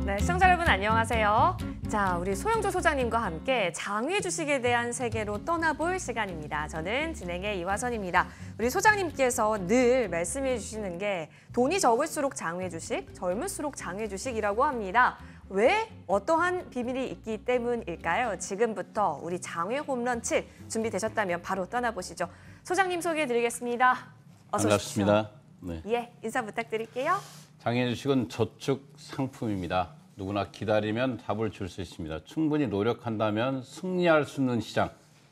네, 시청자 여러분 안녕하세요. 자, 우리 소영조 소장님과 함께 장외 주식에 대한 세계로 떠나볼 시간입니다. 저는 진행의 이화선입니다. 우리 소장님께서 늘 말씀해 주시는 게 돈이 적을수록 장외 주식, 젊을수록 장외 주식이라고 합니다. 왜? 어떠한 비밀이 있기 때문일까요? 지금부터 우리 장외 홈런 7 준비되셨다면 바로 떠나보시죠. 소장님 소개해드리겠습니다. 어서 오십시오. 반갑습니다. 네. 예, 인사 부탁드릴게요. 장외 주식은 저축 상품입니다. 누구나 기다리면 답을 줄 수 있습니다. 충분히 노력한다면 승리할 수 있는 시장,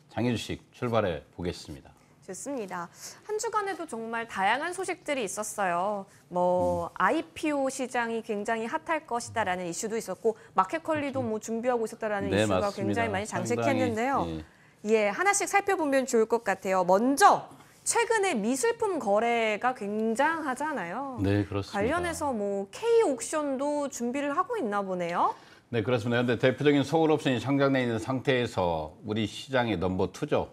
장외 주식 출발해 보겠습니다. 좋습니다. 한 주간에도 정말 다양한 소식들이 있었어요. IPO 시장이 굉장히 핫할 것이다라는 이슈도 있었고 마켓컬리도 준비하고 있었다라는 네, 이슈가 맞습니다. 굉장히 많이 장식했는데요. 상당히, 예, 하나씩 살펴보면 좋을 것 같아요. 먼저 최근에 미술품 거래가 굉장하잖아요. 네, 그렇습니다. 관련해서 K-옥션도 준비를 하고 있나 보네요. 네, 그렇습니다. 그런데 대표적인 서울 옵션이 상장돼 있는 상태에서 우리 시장의 넘버 2죠.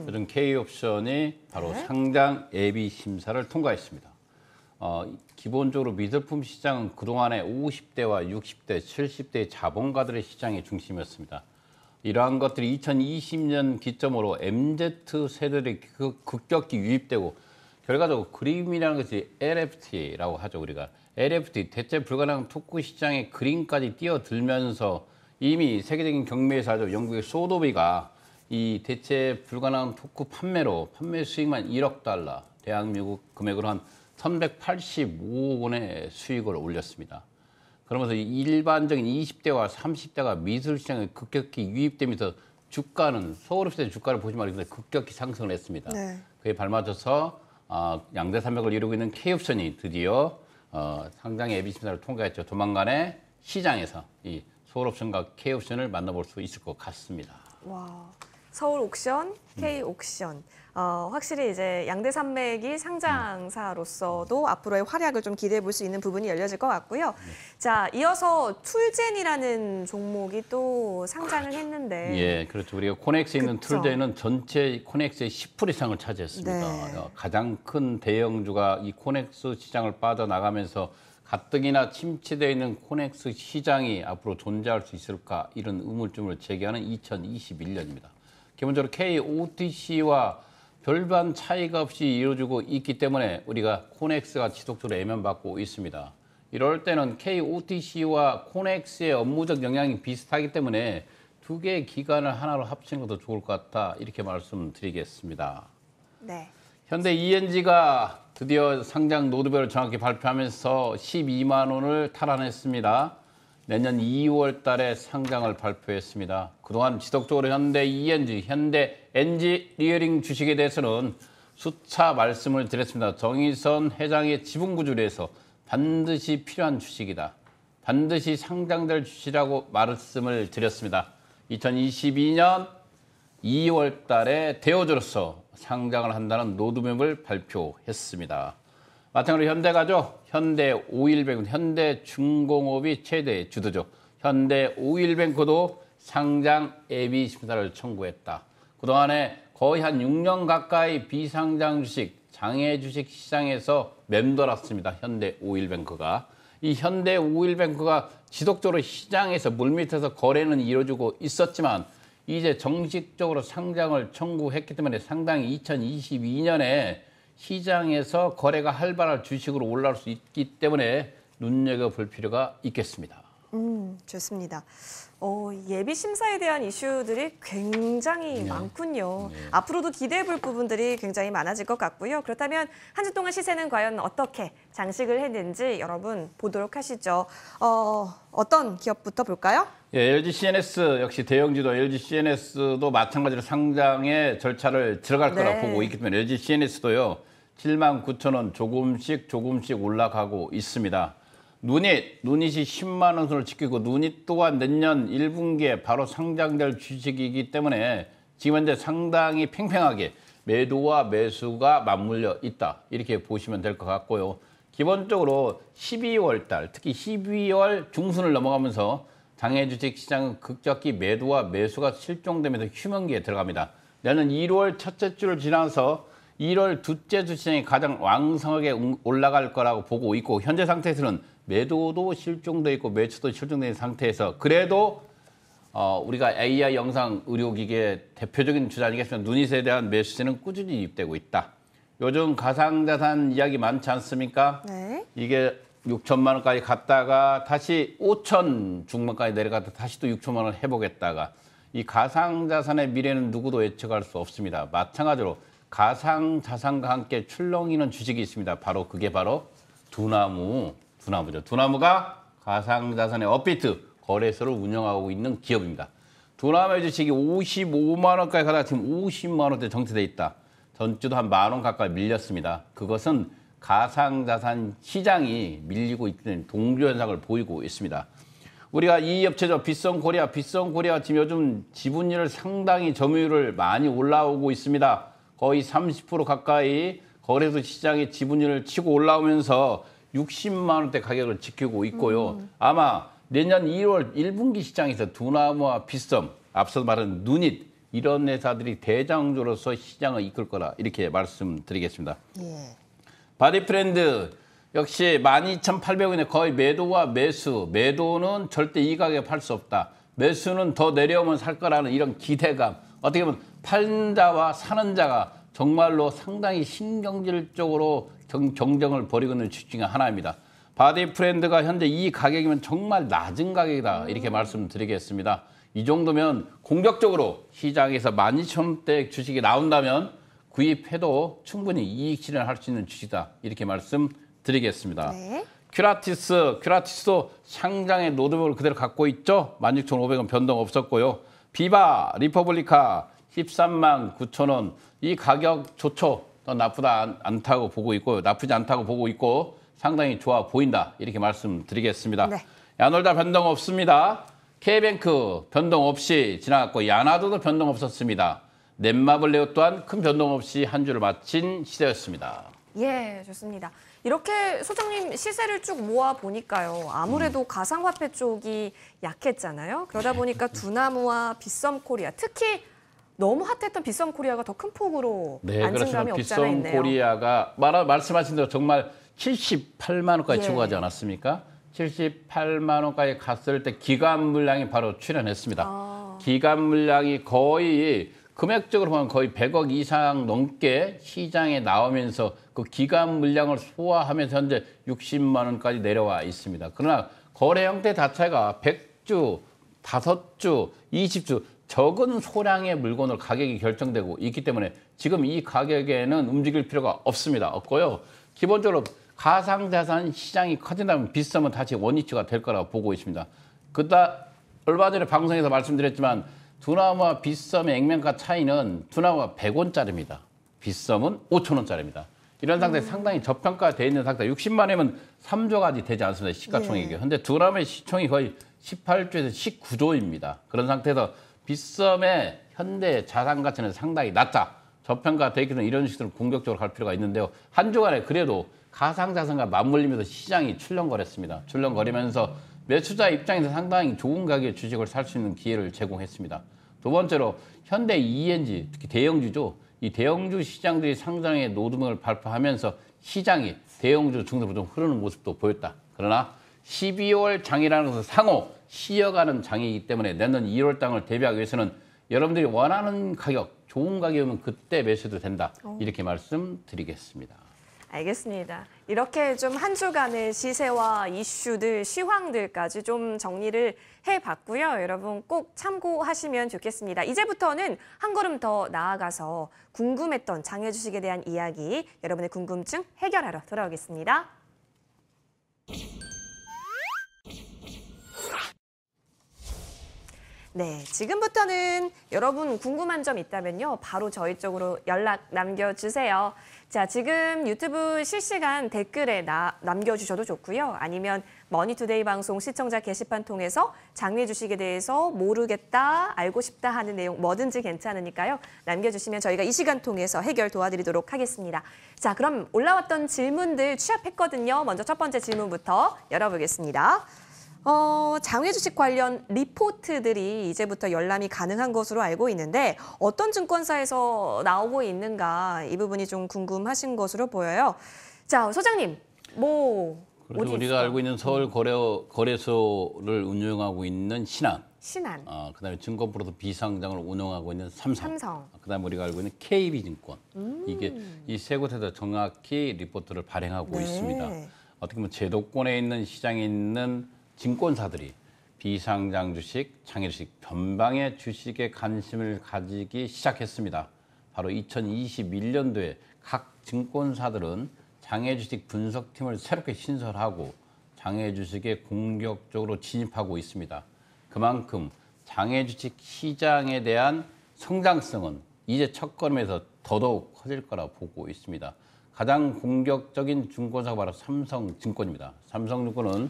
요즘 K 옵션이 바로 네. 상장 예비 심사를 통과했습니다. 기본적으로 미술품 시장은 그동안에 50대와 60대, 70대 자본가들의 시장의 중심이었습니다. 이러한 것들이 2020년 기점으로 MZ 세대들이 급격히 유입되고 결과적으로 그림이라는 것이 LFT라고 하죠. 우리가 LFT, 대체 불가능한 토크 시장의 그림까지 뛰어들면서 이미 세계적인 경매사죠. 영국의 소도비가 이 대체 불가능한 토크 판매로 판매 수익만 1억 달러, 대한민국 금액으로 한 1,185억 원의 수익을 올렸습니다. 그러면서 일반적인 20대와 30대가 미술 시장에 급격히 유입되면서 주가는 서울옵션의 주가를 보시면 알겠지만 급격히 상승을 했습니다. 네. 그에 발맞춰서 양대 산맥을 이루고 있는 K옵션이 드디어 상장 예비 심사를 통과했죠. 조만간에 시장에서 이 서울옵션과 K옵션을 만나볼 수 있을 것 같습니다. 와, 서울 옥션, K 옥션. 확실히 이제 양대 산맥이 상장사로서도 앞으로의 활약을 좀 기대해 볼 수 있는 부분이 열려질 것 같고요. 자, 이어서 툴젠이라는 종목이 또 상장을 했는데. 예, 그렇죠. 우리가 코넥스에 있는 그쵸. 툴젠은 전체 코넥스의 10% 이상을 차지했습니다. 네. 가장 큰 대형주가 이 코넥스 시장을 빠져나가면서 가뜩이나 침체되어 있는 코넥스 시장이 앞으로 존재할 수 있을까 이런 의문점을 제기하는 2021년입니다. 기본적으로 KOTC와 별반 차이가 없이 이루어지고 있기 때문에 우리가 코넥스가 지속적으로 애면받고 있습니다. 이럴 때는 KOTC와 코넥스의 업무적 영향이 비슷하기 때문에 두 개의 기관을 하나로 합치는 것도 좋을 것 같다 이렇게 말씀드리겠습니다. 네. 현대 ENG가 드디어 상장 노드별을 정확히 발표하면서 12만 원을 탈환했습니다. 내년 2월 달에 상장을 발표했습니다. 그동안 지속적으로 현대 ENG, 현대 엔지니어링 주식에 대해서는 수차 말씀을 드렸습니다. 정의선 회장의 지분구조에서 반드시 필요한 주식이다. 반드시 상장될 주식이라고 말씀을 드렸습니다. 2022년 2월 달에 대우주로서 상장을 한다는 로드맵을 발표했습니다. 마찬가지로 현대가죠. 현대오일뱅크, 현대중공업이 최대 주도죠. 현대오일뱅크도 상장 예비 심사를 청구했다. 그동안에 거의 한 6년 가까이 비상장 주식, 장외 주식 시장에서 맴돌았습니다. 현대오일뱅크가. 이 현대오일뱅크가 지속적으로 시장에서 물밑에서 거래는 이루어지고 있었지만 이제 정식적으로 상장을 청구했기 때문에 상당히 2022년에 시장에서 거래가 활발할 주식으로 올라올 수 있기 때문에 눈여겨볼 필요가 있겠습니다. 좋습니다. 예비 심사에 대한 이슈들이 굉장히 많군요. 네. 앞으로도 기대해 볼 부분들이 굉장히 많아질 것 같고요. 그렇다면 한 주 동안 시세는 과연 어떻게 장식을 했는지 여러분 보도록 하시죠. 어떤 기업부터 볼까요? 예, LG CNS 역시 대형주도 LG CNS도 마찬가지로 상장의 절차를 들어갈 거라 네. 보고 있기 때문에 LG CNS도요. 79,000원 조금씩 올라가고 있습니다. 누닛이 10만 원 선을 지키고 누닛 또한 내년 1분기에 바로 상장될 주식이기 때문에 지금 현재 상당히 팽팽하게 매도와 매수가 맞물려 있다. 이렇게 보시면 될 것 같고요. 기본적으로 12월 달, 특히 12월 중순을 넘어가면서 장외 주식 시장은 급격히 매도와 매수가 실종되면서 휴먼기에 들어갑니다. 내년 1월 첫째 주를 지나서 1월 둘째 주 시장이 가장 왕성하게 올라갈 거라고 보고 있고 현재 상태에서는 매도도 실종돼 있고 매수도 실종된 상태에서 그래도 우리가 AI 영상 의료기기의 대표적인 주자 아니겠습니까? 누닛에 대한 매수세는 꾸준히 유입되고 있다. 요즘 가상자산 이야기 많지 않습니까? 네. 이게 6천만 원까지 갔다가 다시 5천 중반까지 내려갔다 다시 또 6천만 원 해보겠다가 이 가상자산의 미래는 누구도 예측할 수 없습니다. 마찬가지로 가상자산과 함께 출렁이는 주식이 있습니다. 바로 그게 바로 두나무죠. 두나무가 가상자산의 업비트 거래소를 운영하고 있는 기업입니다. 두나무의 주식이 55만 원까지 가다가 지금 50만 원대 정체돼 있다. 전주도 한 만 원 가까이 밀렸습니다. 그것은 가상자산 시장이 밀리고 있는 동조 현상을 보이고 있습니다. 우리가 이 업체죠. 빗성코리아 지금 요즘 지분율을 상당히 점유율을 많이 올라오고 있습니다. 거의 30% 가까이 거래소 시장의 지분율을 치고 올라오면서 60만 원대 가격을 지키고 있고요. 아마 내년 1월 1분기 시장에서 두나무와 빗성, 앞서 말한 누닛 이런 회사들이 대장주로서 시장을 이끌 거라 이렇게 말씀드리겠습니다. 예. 바디프렌드 역시 12,800원에 거의 매도와 매수. 매도는 절대 이 가격에 팔 수 없다. 매수는 더 내려오면 살 거라는 이런 기대감. 어떻게 보면 파는 자와 사는 자가 정말로 상당히 신경질적으로 경쟁을 벌이고 있는 주식 중에 하나입니다. 바디프렌드가 현재 이 가격이면 정말 낮은 가격이다. 이렇게 말씀드리겠습니다. 이 정도면 공격적으로 시장에서 12,000원대 주식이 나온다면 구입해도 충분히 이익 실현할 수 있는 주식이다. 이렇게 말씀드리겠습니다. 네. 큐라티스도 상장의 로드맵을 그대로 갖고 있죠. 16,500원 변동 없었고요. 비바, 리퍼블리카 13만 9천원. 이 가격 좋죠. 나쁘지 않다고 보고 있고 상당히 좋아 보인다. 이렇게 말씀드리겠습니다. 네. 야놀다 변동 없습니다. K뱅크 변동 없이 지나갔고 야나도도 변동 없었습니다. 넷마블레오 또한 큰 변동 없이 한 주를 마친 시세였습니다. 예, 좋습니다. 이렇게 소장님 시세를 쭉 모아 보니까요. 아무래도 가상화폐 쪽이 약했잖아요. 그러다 보니까 두나무와 빗썸코리아, 특히 너무 핫했던 빗썸코리아가 더 큰 폭으로 안정감이 없지 않아 있네요. 빗썸코리아가 말씀하신 대로 정말 78만 원까지 예. 치고 가지 않았습니까? 78만 원까지 갔을 때 기간 물량이 바로 출현했습니다. 기간 물량이 거의 금액적으로 보면 거의 100억 이상 넘게 시장에 나오면서 그 기간 물량을 소화하면서 현재 60만 원까지 내려와 있습니다. 그러나 거래 형태 자체가 100주, 5주, 20주 적은 소량의 물건을 가격이 결정되고 있기 때문에 지금 이 가격에는 움직일 필요가 없고요. 기본적으로 가상자산 시장이 커진다면 빗썸은 다시 원위치가 될 거라고 보고 있습니다. 얼마 전에 방송에서 말씀드렸지만 두나무와 빗썸의 액면가 차이는 두나무가 100원짜리입니다. 빗썸은 5,000원짜리입니다. 이런 상태에 상당히 저평가되어 있는 상태. 60만 원이면 3조까지 되지 않습니다. 시가총액이. 그런데 두나무의 시총이 거의 18조에서 19조입니다. 그런 상태에서 빗썸의 현대 자산 가치는 상당히 낮다. 저평가되어 있기 때문에 이런 식으로 공격적으로 갈 필요가 있는데요. 한 주간에 그래도 가상자산과 맞물리면서 시장이 출렁거렸습니다. 출렁거리면서 매수자 입장에서 상당히 좋은 가격의 주식을 살 수 있는 기회를 제공했습니다. 두 번째로 현대 ENG, 특히 대형주죠. 이 대형주 시장들이 상장의 노드맥을 발표하면서 시장이 대형주 중으로 좀 흐르는 모습도 보였다. 그러나 12월 장이라는 것은 상호 쉬어가는 장이기 때문에 내년 2월 장을 대비하기 위해서는 여러분들이 원하는 가격, 좋은 가격이면 그때 매수도 된다. 이렇게 말씀드리겠습니다. 알겠습니다. 이렇게 좀 한 주간의 시세와 이슈들, 시황들까지 좀 정리를 해봤고요. 여러분 꼭 참고하시면 좋겠습니다. 이제부터는 한 걸음 더 나아가서 궁금했던 장외 주식에 대한 이야기, 여러분의 궁금증 해결하러 돌아오겠습니다. 네, 지금부터는 여러분 궁금한 점 있다면요. 바로 저희 쪽으로 연락 남겨주세요. 자, 지금 유튜브 실시간 댓글에 남겨주셔도 좋고요. 아니면 머니투데이 방송 시청자 게시판 통해서 장외 주식에 대해서 모르겠다, 알고 싶다 하는 내용 뭐든지 괜찮으니까요. 남겨주시면 저희가 이 시간 통해서 해결 도와드리도록 하겠습니다. 자, 그럼 올라왔던 질문들 취합했거든요. 먼저 첫 번째 질문부터 열어보겠습니다. 장외 주식 관련 리포트들이 이제부터 열람이 가능한 것으로 알고 있는데 어떤 증권사에서 나오고 있는가 이 부분이 좀 궁금하신 것으로 보여요. 자, 소장님, 뭐 그래서 어디 우리가 있을까요? 알고 있는 서울 거래소를 운영하고 있는 신한, 신한, 그다음에 증권프로도 비상장을 운영하고 있는 삼성, 삼성. 그다음에 우리가 알고 있는 KB증권 이게 이 세 곳에서 정확히 리포트를 발행하고 네. 있습니다. 어떻게 보면 제도권에 있는 시장에 있는 증권사들이 비상장 주식, 장외 주식, 변방의 주식에 관심을 가지기 시작했습니다. 바로 2021년도에 각 증권사들은 장외 주식 분석팀을 새롭게 신설하고 장외 주식에 공격적으로 진입하고 있습니다. 그만큼 장외 주식 시장에 대한 성장성은 이제 첫 걸음에서 더더욱 커질 거라 보고 있습니다. 가장 공격적인 증권사가 바로 삼성증권입니다. 삼성증권은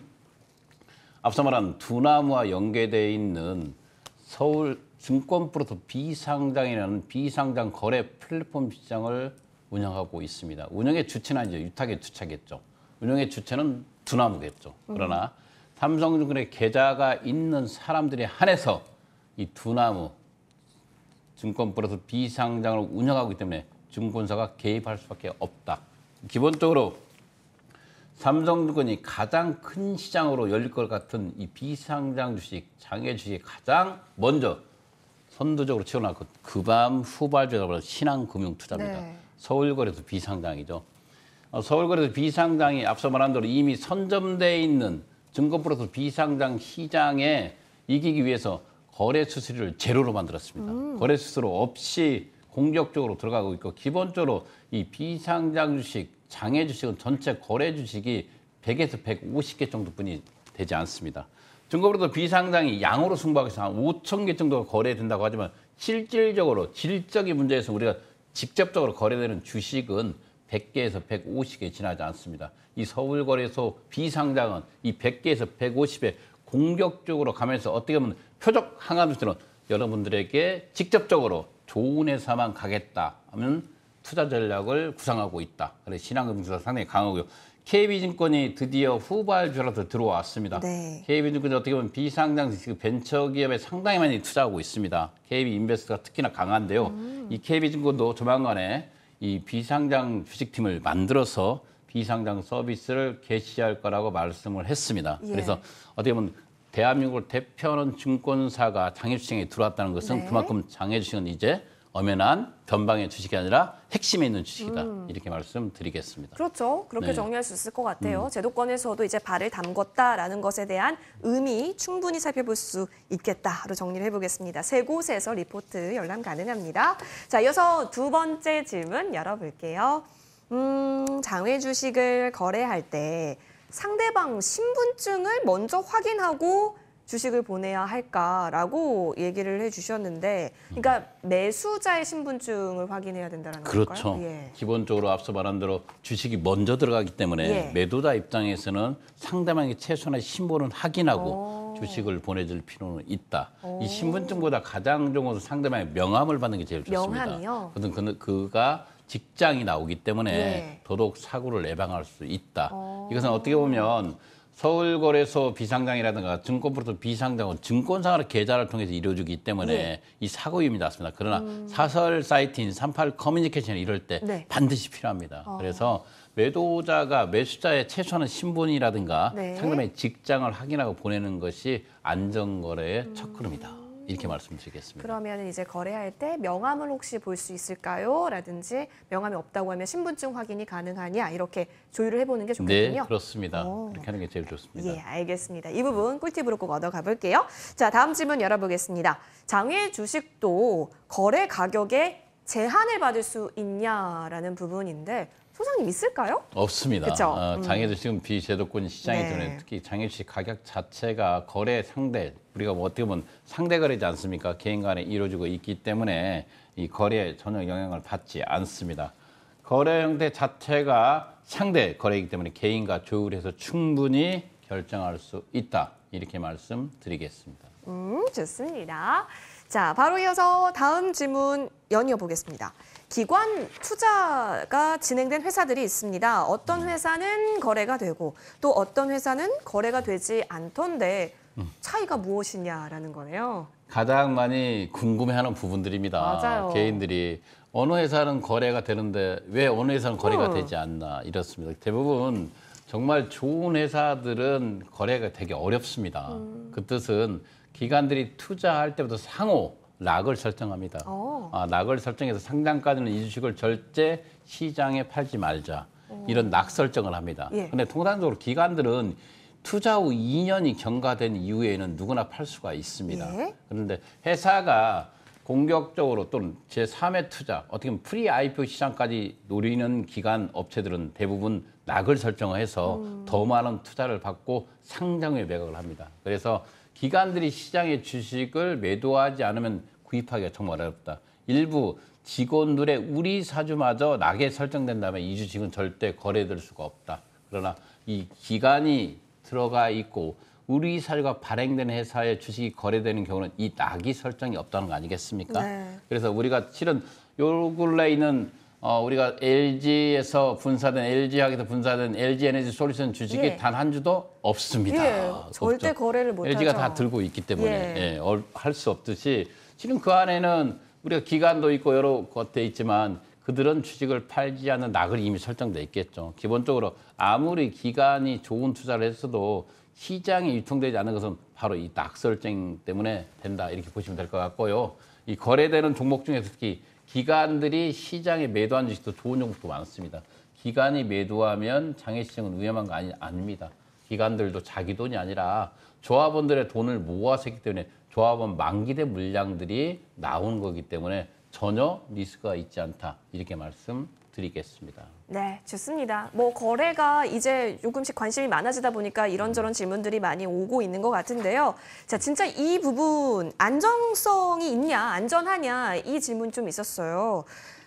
앞서 말한 두나무와 연계되어 있는 서울 증권프로토 비상장이라는 비상장 거래 플랫폼 시장을 운영하고 있습니다. 운영의 주체는 아니죠. 유탁의 주체겠죠. 운영의 주체는 두나무겠죠. 그러나 삼성증권의 계좌가 있는 사람들에 한해서 이 두나무 증권프로토 비상장을 운영하기 때문에 증권사가 개입할 수밖에 없다. 기본적으로 삼성증권이 가장 큰 시장으로 열릴 것 같은 이 비상장 주식, 장외 주식이 가장 먼저 선두적으로 치어나갈 것. 그밤 후발주자로 신한금융투자입니다. 네. 서울거래소 비상장이죠. 서울거래소 비상장이 앞서 말한 대로 이미 선점되어 있는 증권프로토 비상장 시장에 이기기 위해서 거래 수수료를 제로로 만들었습니다. 거래 수수료 없이 공격적으로 들어가고 있고 기본적으로 이 비상장 주식, 장외 주식은 전체 거래 주식이 100에서 150개 정도뿐이 되지 않습니다. 증권프로토 비상장이 양으로 승부하기 위해서 한 5천 개 정도가 거래된다고 하지만 실질적으로 질적인 문제에서 우리가 직접적으로 거래되는 주식은 100개에서 150개 지나지 않습니다. 이 서울거래소 비상장은 이 100개에서 150에 공격적으로 가면서 어떻게 보면 표적 항암수처럼 여러분들에게 직접적으로 좋은 회사만 가겠다 하면 투자 전략을 구상하고 있다. 그래서 신한금융투자 상당히 강하고요. KB증권이 드디어 후발주라도 들어왔습니다. 네. KB증권이 어떻게 보면 비상장 벤처기업에 상당히 많이 투자하고 있습니다. KB인베스트가 특히나 강한데요. 이 KB증권도 조만간에 이 비상장 주식팀을 만들어서 비상장 서비스를 개시할 거라고 말씀을 했습니다. 예. 그래서 어떻게 보면 대한민국을 대표하는 증권사가 장외주식에 들어왔다는 것은 네. 그만큼 장외주식은 이제 엄연한 변방의 주식이 아니라 핵심에 있는 주식이다. 이렇게 말씀드리겠습니다. 그렇죠. 그렇게 네. 정리할 수 있을 것 같아요. 제도권에서도 이제 발을 담궜다라는 것에 대한 의미 충분히 살펴볼 수 있겠다로 정리를 해보겠습니다. 세 곳에서 리포트 열람 가능합니다. 자, 이어서 두 번째 질문 열어볼게요. 장외 주식을 거래할 때 상대방 신분증을 먼저 확인하고 주식을 보내야 할까라고 얘기를 해주셨는데, 그러니까 매수자의 신분증을 확인해야 된다는 그렇죠. 걸까요? 예. 기본적으로 앞서 말한 대로 주식이 먼저 들어가기 때문에 예. 매도자 입장에서는 상대방의 최소한의 신분을 확인하고 주식을 보내줄 필요는 있다. 이 신분증보다 가장 좋은 것은 상대방의 명함을 받는 게 제일 좋습니다. 명함이요? 그가 직장이 나오기 때문에 예. 더더욱 사고를 예방할 수 있다. 이것은 어떻게 보면 서울거래소 비상장이라든가 증권프로토 비상장은 증권사의 계좌를 통해서 이루어지기 때문에 예. 이 사고 위험이 낮습니다. 그러나 사설 사이트인 38 커뮤니케이션 이럴 때 네. 반드시 필요합니다. 그래서 매도자가 매수자의 최소한의 신분이라든가 네. 상대방의 직장을 확인하고 보내는 것이 안전거래의 첫걸음이다. 이렇게 말씀드리겠습니다. 그러면 이제 거래할 때 명함을 혹시 볼 수 있을까요? 라든지 명함이 없다고 하면 신분증 확인이 가능하냐? 이렇게 조율을 해보는 게 좋겠군요. 네, 그렇습니다. 오. 그렇게 하는 게 제일 좋습니다. 예, 알겠습니다. 이 부분 꿀팁으로 꼭 얻어가 볼게요. 자, 다음 질문 열어보겠습니다. 장외 주식도 거래 가격에 제한을 받을 수 있냐라는 부분인데 소장님 있을까요? 없습니다. 그쵸? 장외주식은 비제도권 시장이기 네. 때문에 특히 장외주식 가격 자체가 거래 상대, 우리가 뭐 어떻게 보면 상대 거래지 않습니까? 개인 간에 이루어지고 있기 때문에 이 거래에 전혀 영향을 받지 않습니다. 거래 형태 자체가 상대 거래이기 때문에 개인과 조율해서 충분히 결정할 수 있다. 이렇게 말씀드리겠습니다. 좋습니다. 자, 바로 이어서 다음 질문 연이어 보겠습니다. 기관 투자가 진행된 회사들이 있습니다. 어떤 회사는 거래가 되고 또 어떤 회사는 거래가 되지 않던데 차이가 무엇이냐라는 거네요. 가장 많이 궁금해하는 부분들입니다. 맞아요. 개인들이 어느 회사는 거래가 되는데 왜 어느 회사는 거래가 되지 않나 이렇습니다. 대부분 정말 좋은 회사들은 거래가 되게 어렵습니다. 그 뜻은 기관들이 투자할 때부터 상호 락을 설정합니다. 락을 설정해서 상장까지는 이 주식을 절대 시장에 팔지 말자. 이런 락 설정을 합니다. 그런데 통상적으로 기관들은 투자 후 2년이 경과된 이후에는 누구나 팔 수가 있습니다. 그런데 회사가 공격적으로 또는 제3의 투자, 어떻게 보면 프리 IPO 시장까지 노리는 기관 업체들은 대부분 락을 설정해서 더 많은 투자를 받고 상장에 매각을 합니다. 그래서 기관들이 시장의 주식을 매도하지 않으면 구입하기가 정말 어렵다. 일부 직원들의 우리 사주마저 락에 설정된다면 이 주식은 절대 거래될 수가 없다. 그러나 이 기관이 들어가 있고 우리 사유가 발행된 회사의 주식이 거래되는 경우는 이 락이 설정이 없다는 거 아니겠습니까? 그래서 우리가 실은 요 근래에 있는 우리가 LG에서 분사된 LG학에서 분사된 LG에너지 솔루션 주식이 단 한 주도 없습니다. 절대 없죠. 거래를 못 LG가 하죠. 다 들고 있기 때문에 할 수 없듯이 실은 그 안에는 우리가 기관도 있고 여러 것들이 있지만 그들은 주식을 팔지 않는 락을 이미 설정돼 있겠죠. 기본적으로 아무리 기관이 좋은 투자를 했어도 시장에 유통되지 않는 것은 바로 이 락 설정 때문에 된다 이렇게 보시면 될 것 같고요. 이 거래되는 종목 중에서 특히 기관들이 시장에 매도한 주식도 좋은 종목도 많습니다. 기관이 매도하면 장외시장은 위험한 거 아닙니다. 기관들도 자기 돈이 아니라 조합원들의 돈을 모아서 했기 때문에 조합원 만기된 물량들이 나오는 거기 때문에 전혀 리스크가 있지 않다. 이렇게 말씀드리겠습니다. 네, 좋습니다. 뭐 거래가 이제 조금씩 관심이 많아지다 보니까 이런저런 질문들이 많이 오고 있는 것 같은데요. 자, 진짜 이 부분 안정성이 있냐, 안전하냐 이 질문 좀 있었어요.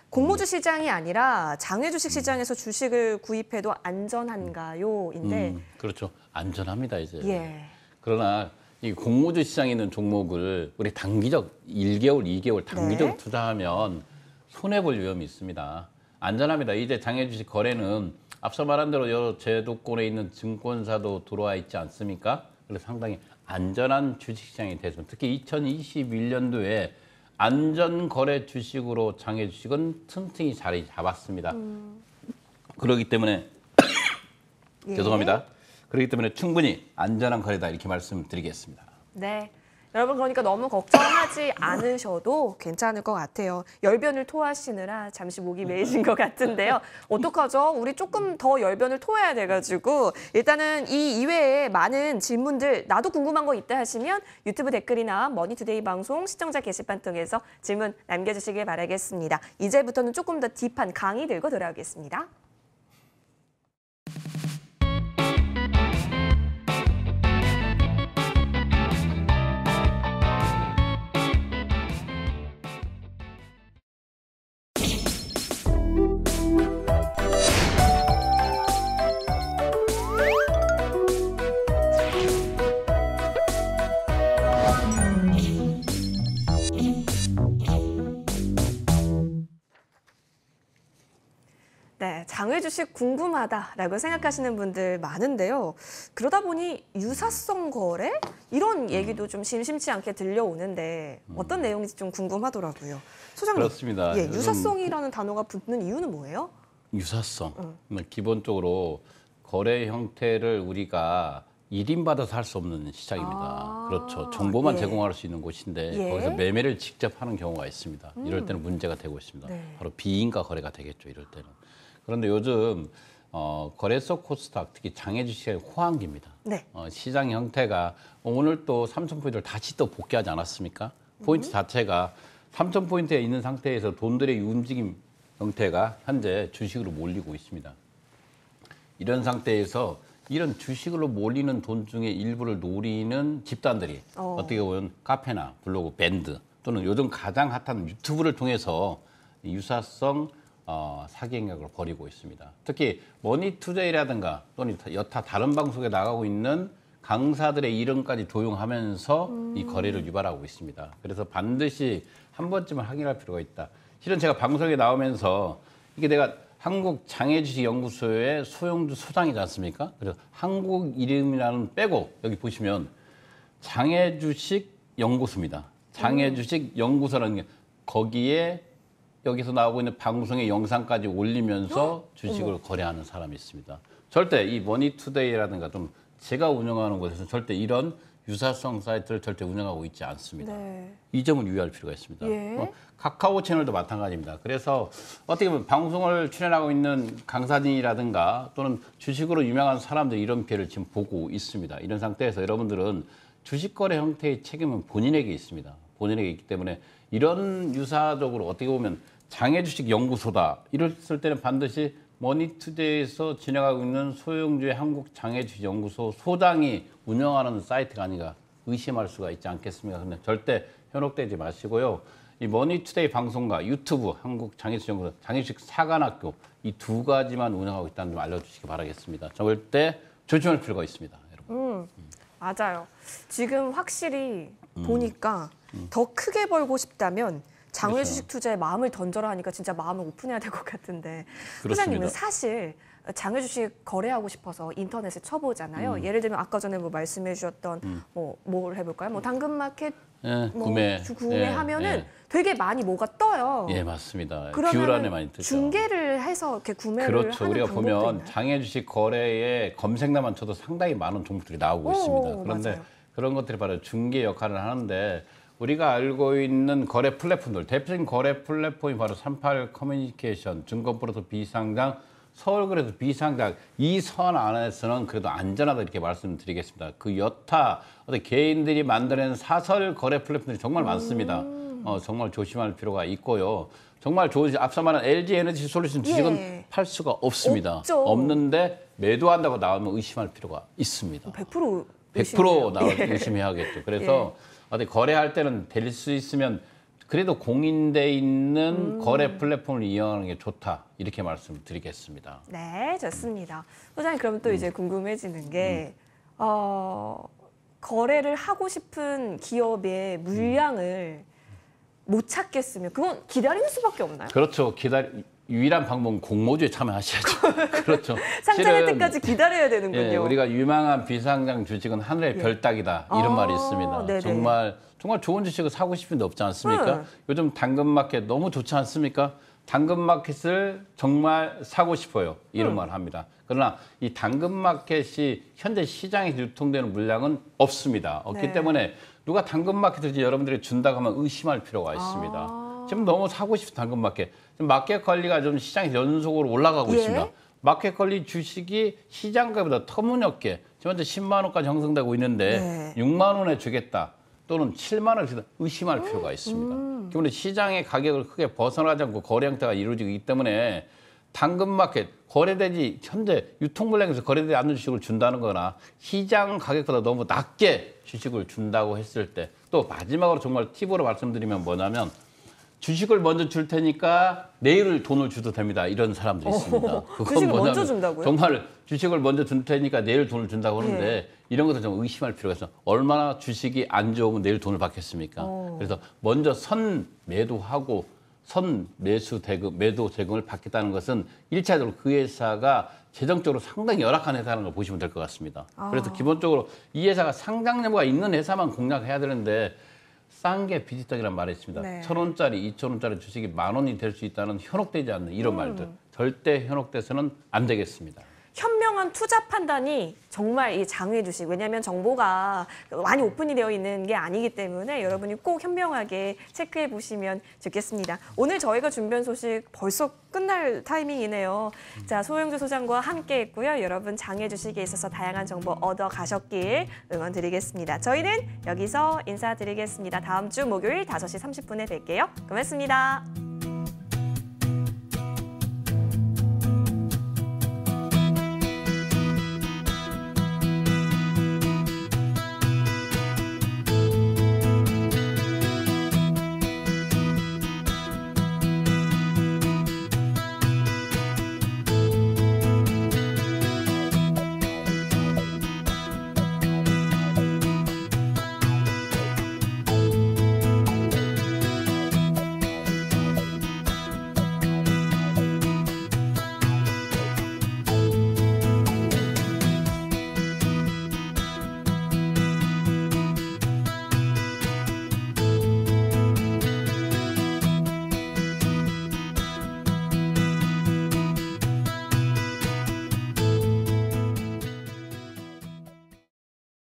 공모주 시장이 아니라 장외주식 시장에서 주식을 구입해도 안전한가요?인데. 그렇죠. 안전합니다, 이제. 그러나 이 공모주 시장에 있는 종목을 우리 단기적 1개월, 2개월 단기적으로 투자하면 손해볼 위험이 있습니다. 안전합니다. 이제 장외주식 거래는 앞서 말한 대로 여러 제도권에 있는 증권사도 들어와 있지 않습니까? 그래서 상당히 안전한 주식시장이 됐습니다. 특히 2021년도에 안전거래 주식으로 장외주식은 튼튼히 자리 잡았습니다. 그렇기 때문에 죄송합니다. 그렇기 때문에 충분히 안전한 거래다 이렇게 말씀드리겠습니다. 네. 여러분 그러니까 너무 걱정하지 않으셔도 괜찮을 것 같아요. 열변을 토하시느라 잠시 목이 메이신 것 같은데요. 어떡하죠? 우리 조금 더 열변을 토해야 돼가지고 일단은 이 이외에 많은 질문들 나도 궁금한 거 있다 하시면 유튜브 댓글이나 머니투데이 방송 시청자 게시판 통해서 질문 남겨주시길 바라겠습니다. 이제부터는 조금 더 딥한 강의 들고 돌아오겠습니다. 네, 장외주식 궁금하다라고 생각하시는 분들 많은데요. 그러다 보니 유사성 거래? 이런 얘기도 좀 심심치 않게 들려오는데 어떤 내용인지 좀 궁금하더라고요. 소장님, 그렇습니다. 유사성이라는 단어가 붙는 이유는 뭐예요? 유사성. 기본적으로 거래 형태를 우리가 1인 받아서 할 수 없는 시장입니다. 그렇죠. 정보만 제공할 수 있는 곳인데 거기서 매매를 직접 하는 경우가 있습니다. 이럴 때는 문제가 되고 있습니다. 바로 비인가 거래가 되겠죠. 이럴 때는. 그런데 요즘 거래소 코스닥, 특히 장외주식의 호황기입니다. 시장 형태가 오늘 또 3,000포인트를 다시 또 복귀하지 않았습니까? 포인트 자체가 3,000포인트에 있는 상태에서 돈들의 움직임 형태가 현재 주식으로 몰리고 있습니다. 이런 상태에서 이런 주식으로 몰리는 돈 중에 일부를 노리는 집단들이 어떻게 보면 카페나 블로그, 밴드 또는 요즘 가장 핫한 유튜브를 통해서 유사성 사기 행각을 벌이고 있습니다. 특히 머니투데이라든가 또는 여타 다른 방송에 나가고 있는 강사들의 이름까지 도용하면서 이 거래를 유발하고 있습니다. 그래서 반드시 한 번쯤은 확인할 필요가 있다. 실은 제가 방송에 나오면서 이게 내가 한국장애주식연구소의 소영주 소장이지 않습니까? 그래서 한국 이름이라는 빼고 여기 보시면 장애주식연구소입니다. 장애주식연구소라는 게 거기에 여기서 나오고 있는 방송의 영상까지 올리면서 주식을 거래하는 사람이 있습니다. 절대 이 머니투데이라든가 좀 제가 운영하는 곳에서 절대 이런 유사성 사이트를 절대 운영하고 있지 않습니다. 네. 이 점을 유의할 필요가 있습니다. 예. 카카오 채널도 마찬가지입니다. 그래서 어떻게 보면 방송을 출연하고 있는 강사진이라든가 또는 주식으로 유명한 사람들이 이런 피해를 지금 보고 있습니다. 이런 상태에서 여러분들은 주식 거래 형태의 책임은 본인에게 있습니다. 본인에게 있기 때문에 이런 유사적으로 어떻게 보면 장애주식 연구소다 이랬을 때는 반드시 머니투데이에서 진행하고 있는 소영주의 한국장애주식연구소 소장이 운영하는 사이트가 아닌가 의심할 수가 있지 않겠습니까? 근데 절대 현혹되지 마시고요. 이 머니투데이 방송과 유튜브 한국장애주식연구소, 장애주식 사관학교 이 두 가지만 운영하고 있다는 점 알려주시기 바라겠습니다. 절대 조심할 필요가 있습니다, 여러분. 맞아요. 지금 확실히 보니까 더 크게 벌고 싶다면 장외주식 투자에 마음을 던져라 하니까 진짜 마음을 오픈해야 될 것 같은데 소장님은 사실 장외주식 거래하고 싶어서 인터넷에 쳐보잖아요. 예를 들면 아까 전에 뭐 말씀해 주셨던 뭘 해볼까요? 뭐 당근마켓 구매하면은 되게 많이 뭐가 떠요. 예, 맞습니다. 뷰 안에 많이 뜨죠. 중개를 해서 이렇게 구매를 그렇죠. 하는 우리가 방법도 보면 있나요? 장외주식 거래에 검색량만 쳐도 상당히 많은 종목들이 나오고 있습니다. 그런데 맞아요. 그런 것들이 바로 중개 역할을 하는데 우리가 알고 있는 거래 플랫폼들, 대표적인 거래 플랫폼이 바로 38 커뮤니케이션, 증권브로커 비상장, 서울거래소 비상장 이 선 안에서는 그래도 안전하다 이렇게 말씀드리겠습니다. 그 여타 어떤 개인들이 만들어낸 사설 거래 플랫폼들이 정말 많습니다. 정말 조심할 필요가 있고요. 정말 좋은 앞서 말한 LG 에너지 솔루션 주식은 팔 수가 없습니다. 없죠. 없는데 매도한다고 나오면 의심할 필요가 있습니다. 100% 나올 의심해야겠죠. 그래서 어디 거래할 때는 될 수 있으면 그래도 공인돼 있는 거래 플랫폼을 이용하는 게 좋다. 이렇게 말씀드리겠습니다. 네, 좋습니다. 소장님 그러면 또 이제 궁금해지는 게 거래를 하고 싶은 기업의 물량을 못 찾겠으면 그건 기다리는 수밖에 없나요? 그렇죠. 유일한 방법은 공모주에 참여하셔야죠. 그렇죠. 상장할 때까지 기다려야 되는군요. 예, 우리가 유망한 비상장 주식은 하늘의 별따기다 이런 말이 있습니다. 네네. 정말 좋은 주식을 사고 싶은데 없지 않습니까? 요즘 당근마켓 너무 좋지 않습니까? 당근마켓을 정말 사고 싶어요. 이런 말 합니다. 그러나 이 당근마켓이 현재 시장에서 유통되는 물량은 없습니다. 없기 때문에 누가 당근마켓을 여러분들이 준다고 하면 의심할 필요가 있습니다. 지금 너무 사고 싶은 당근마켓. 지금 마켓 관리가 좀 시장에서 연속으로 올라가고 있습니다. 마켓 관리 주식이 시장가보다 터무니없게 지금 현재 10만 원까지 형성되고 있는데 6만 원에 주겠다. 또는 7만 원을 주다 의심할 필요가 있습니다. 그런데 시장의 가격을 크게 벗어나지 않고 거래 형태가 이루어지고 있기 때문에 당근마켓 거래되지 현재 유통 물량에서 거래되지 않는 주식을 준다는 거나 시장 가격보다 너무 낮게 주식을 준다고 했을 때 또 마지막으로 정말 팁으로 말씀드리면 뭐냐면 주식을 먼저 줄 테니까 내일 돈을 줘도 됩니다. 이런 사람들이 있습니다. 주식을 먼저 준다고요? 정말 주식을 먼저 줄 테니까 내일 돈을 준다고 하는데 이런 것도 좀 의심할 필요가 있어. 얼마나 주식이 안 좋으면 내일 돈을 받겠습니까? 그래서 먼저 선 매도하고 선 매수 대금, 매도 대금을 받겠다는 것은 일차적으로 그 회사가 재정적으로 상당히 열악한 회사라는 걸 보시면 될 것 같습니다. 그래서 기본적으로 이 회사가 상장 여부가 있는 회사만 공략해야 되는데 싼 게 비지떡이라는 말이 있습니다. 1,000원짜리, 2,000원짜리 주식이 10,000원이 될 수 있다는 현혹되지 않는 이런 말들. 절대 현혹돼서는 안 되겠습니다. 현명한 투자 판단이 정말 이 장외 주식, 왜냐하면 정보가 많이 오픈이 되어 있는 게 아니기 때문에 여러분이 꼭 현명하게 체크해 보시면 좋겠습니다. 오늘 저희가 준비한 소식 벌써 끝날 타이밍이네요. 자, 소영주 소장과 함께 했고요. 여러분 장외 주식에 있어서 다양한 정보 얻어 가셨길 응원드리겠습니다. 저희는 여기서 인사드리겠습니다. 다음 주 목요일 5시 30분에 뵐게요. 고맙습니다.